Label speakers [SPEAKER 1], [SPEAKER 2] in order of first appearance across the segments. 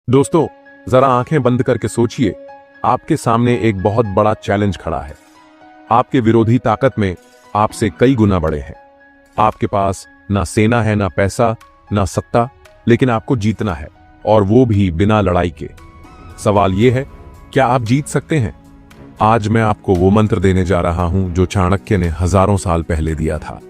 [SPEAKER 1] दोस्तों, जरा आंखें बंद करके सोचिए, आपके सामने एक बहुत बड़ा चैलेंज खड़ा है। आपके विरोधी ताकत में आपसे कई गुना बड़े हैं। आपके पास ना सेना है, ना पैसा, ना सत्ता, लेकिन आपको जीतना है, और वो भी बिना लड़ाई के। सवाल ये है, क्या आप जीत सकते हैं? आज मैं आपको वो मंत्र देने जा रहा हूं जो चाणक्य ने हजारों साल पहले दिया था।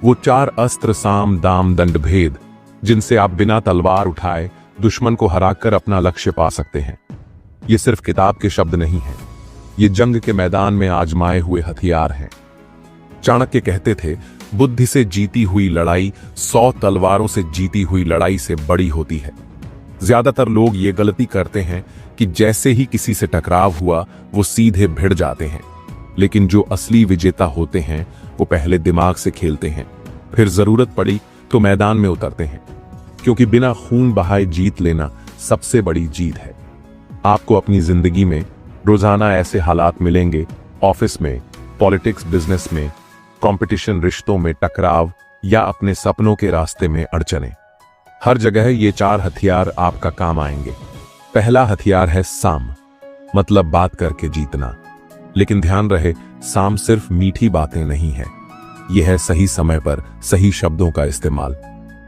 [SPEAKER 1] वो 4 अस्त्र, साम, दाम, दंड, भेद, जिनसे आप बिना तलवार उठाए दुश्मन को हराकर अपना लक्ष्य पा सकते हैं। ये सिर्फ किताब के शब्द नहीं हैं, ये जंग के मैदान में आजमाए हुए हथियार हैं। चाणक्य कहते थे, बुद्धि से जीती हुई लड़ाई 100 तलवारों से जीती हुई लड़ाई से बड़ी होती है। ज्यादातर लोग ये गलती करते हैं कि जैसे ही किसी से टकराव हुआ वो सीधे भिड़ जाते हैं, लेकिन जो असली विजेता होते हैं वो पहले दिमाग से खेलते हैं, फिर जरूरत पड़ी तो मैदान में उतरते हैं, क्योंकि बिना खून बहाए जीत लेना सबसे बड़ी जीत है। आपको अपनी जिंदगी में रोजाना ऐसे हालात मिलेंगे, ऑफिस में, पॉलिटिक्स, बिजनेस में, कंपटीशन, रिश्तों में टकराव, या अपने सपनों के रास्ते में अड़चने। हर जगह ये 4 हथियार आपका काम आएंगे। पहला हथियार है साम, मतलब बात करके जीतना। लेकिन ध्यान रहे, साम सिर्फ मीठी बातें नहीं है, यह है सही समय पर सही शब्दों का इस्तेमाल।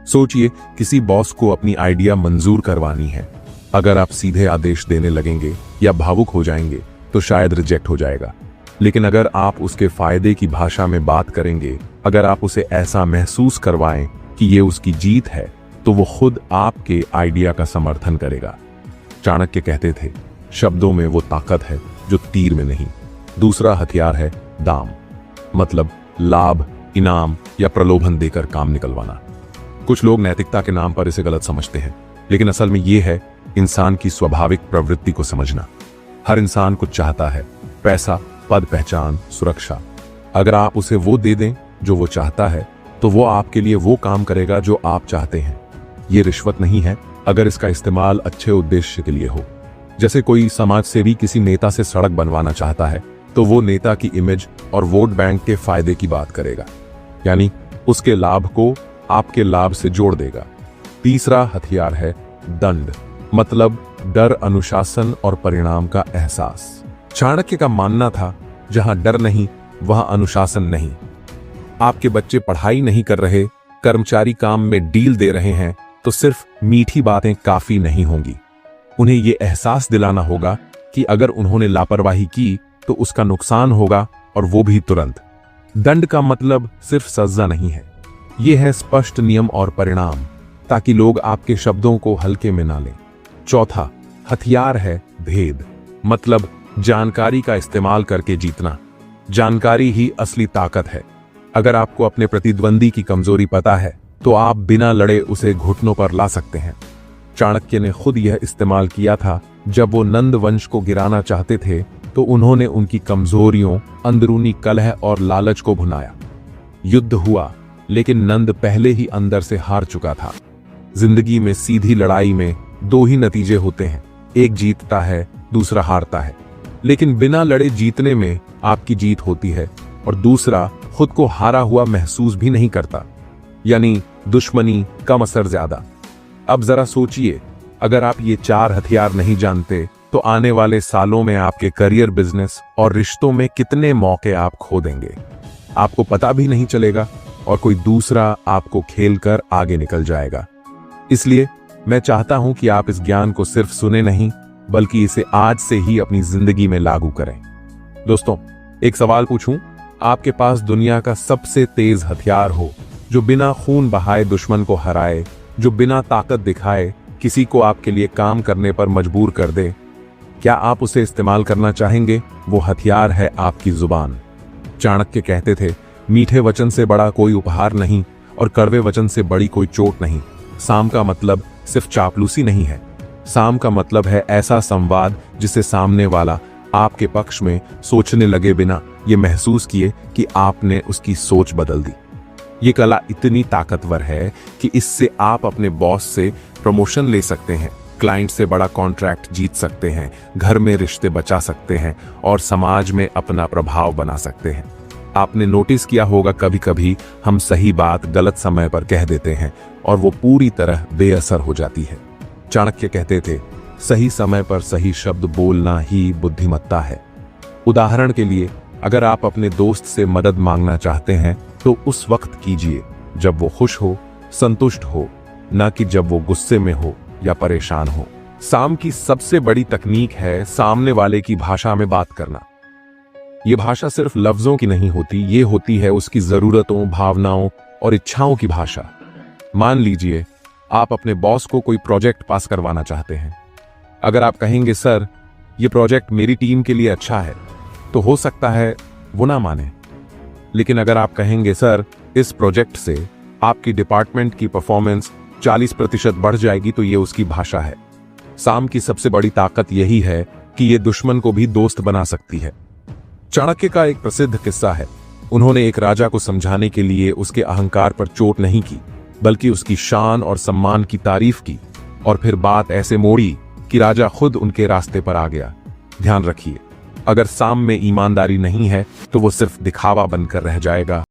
[SPEAKER 1] सोचिए, किसी बॉस को अपनी आइडिया मंजूर करवानी है। अगर आप सीधे आदेश देने लगेंगे या भावुक हो जाएंगे तो शायद रिजेक्ट हो जाएगा। लेकिन अगर आप उसके फायदे की भाषा में बात करेंगे, अगर आप उसे ऐसा महसूस करवाएं कि ये उसकी जीत है, तो वो खुद आपके आइडिया का समर्थन करेगा। चाणक्य कहते थे, शब्दों में वो ताकत है जो तीर में नहीं। दूसरा हथियार है दाम, मतलब लाभ, इनाम या प्रलोभन देकर काम निकलवाना। कुछ लोग नैतिकता के नाम पर इसे गलत समझते हैं, लेकिन असल में यह है इंसान की स्वाभाविक प्रवृत्ति को समझना। हर इंसान कुछ चाहता है, पैसा, पद, पहचान, सुरक्षा। अगर आप उसे वो दे दें जो वो चाहता है, तो वो आपके लिए वो काम करेगा जो आप चाहते हैं। ये रिश्वत नहीं है अगर इसका इस्तेमाल अच्छे उद्देश्य के लिए हो। जैसे कोई समाज सेवी किसी नेता से सड़क बनवाना चाहता है, तो वो नेता की इमेज और वोट बैंक के फायदे की बात करेगा, यानी उसके लाभ को आपके लाभ से जोड़ देगा। तीसरा हथियार है दंड, मतलब डर, अनुशासन और परिणाम का एहसास। चाणक्य का मानना था, जहां डर नहीं वहां अनुशासन नहीं। आपके बच्चे पढ़ाई नहीं कर रहे, कर्मचारी काम में डील दे रहे हैं, तो सिर्फ मीठी बातें काफी नहीं होंगी। उन्हें यह एहसास दिलाना होगा कि अगर उन्होंने लापरवाही की तो उसका नुकसान होगा, और वो भी तुरंत। दंड का मतलब सिर्फ सजा नहीं है, यह है स्पष्ट नियम और परिणाम, ताकि लोग आपके शब्दों को हल्के में ना लें। चौथा हथियार है भेद, मतलब जानकारी का इस्तेमाल करके जीतना। जानकारी ही असली ताकत है। अगर आपको अपने प्रतिद्वंदी की कमजोरी पता है, तो आप बिना लड़े उसे घुटनों पर ला सकते हैं। चाणक्य ने खुद यह इस्तेमाल किया था। जब वो नंद वंश को गिराना चाहते थे, तो उन्होंने उनकी कमजोरियों, अंदरूनी कलह और लालच को भुनाया। युद्ध हुआ, लेकिन नंद पहले ही अंदर से हार चुका था। जिंदगी में सीधी लड़ाई में 2 ही नतीजे होते हैं, एक जीतता है, दूसरा हारता है। लेकिन बिना लड़े जीतने में आपकी जीत होती है, और दूसरा खुद को हारा हुआ महसूस भी नहीं करता, यानी दुश्मनी कम, असर ज्यादा। अब जरा सोचिए, अगर आप ये 4 हथियार नहीं जानते, तो आने वाले सालों में आपके करियर, बिजनेस और रिश्तों में कितने मौके आप खो देंगे, आपको पता भी नहीं चलेगा, और कोई दूसरा आपको खेलकर आगे निकल जाएगा। इसलिए मैं चाहता हूं कि आप इस ज्ञान को सिर्फ सुने नहीं, बल्कि इसे आज से ही अपनी जिंदगी में लागू करें। दोस्तों, एक सवाल पूछूं, आपके पास दुनिया का सबसे तेज हथियार हो, जो बिना खून बहाए दुश्मन को हराए, जो बिना ताकत दिखाए किसी को आपके लिए काम करने पर मजबूर कर दे, क्या आप उसे इस्तेमाल करना चाहेंगे? वो हथियार है आपकी जुबान। चाणक्य कहते थे, मीठे वचन से बड़ा कोई उपहार नहीं, और कड़वे वचन से बड़ी कोई चोट नहीं। साम का मतलब सिर्फ चापलूसी नहीं है। साम का मतलब है ऐसा संवाद जिससे सामने वाला आपके पक्ष में सोचने लगे बिना ये महसूस किए कि आपने उसकी सोच बदल दी। ये कला इतनी ताकतवर है कि इससे आप अपने बॉस से प्रमोशन ले सकते हैं, क्लाइंट से बड़ा कॉन्ट्रैक्ट जीत सकते हैं, घर में रिश्ते बचा सकते हैं, और समाज में अपना प्रभाव बना सकते हैं। आपने नोटिस किया होगा, कभी कभी हम सही बात गलत समय पर कह देते हैं, और वो पूरी तरह बेअसर हो जाती है। चाणक्य कहते थे, सही समय पर सही शब्द बोलना ही बुद्धिमत्ता है। उदाहरण के लिए, अगर आप अपने दोस्त से मदद मांगना चाहते हैं तो उस वक्त कीजिए जब वो खुश हो, संतुष्ट हो, न कि जब वो गुस्से में हो या परेशान हो। साम की सबसे बड़ी तकनीक है सामने वाले की भाषा में बात करना। ये भाषा सिर्फ लफ्जों की नहीं होती, ये होती है उसकी जरूरतों, भावनाओं और इच्छाओं की भाषा। मान लीजिए आप अपने बॉस को कोई प्रोजेक्ट पास करवाना चाहते हैं। अगर आप कहेंगे सर, ये प्रोजेक्ट मेरी टीम के लिए अच्छा है, तो हो सकता है वो ना माने। लेकिन अगर आप कहेंगे सर, इस प्रोजेक्ट से आपकी डिपार्टमेंट की परफॉर्मेंस 40% बढ़ जाएगी, तो ये उसकी भाषा है। साम की सबसे बड़ी ताकत यही है कि ये दुश्मन को भी दोस्त बना सकती है। चाणक्य का एक प्रसिद्ध किस्सा है। उन्होंने एक राजा को समझाने के लिए उसके अहंकार पर चोट नहीं की, बल्कि उसकी शान और सम्मान की तारीफ की, और फिर बात ऐसे मोड़ी कि राजा खुद उनके रास्ते पर आ गया। ध्यान रखिए, अगर साम में ईमानदारी नहीं है तो वो सिर्फ दिखावा बनकर रह जाएगा।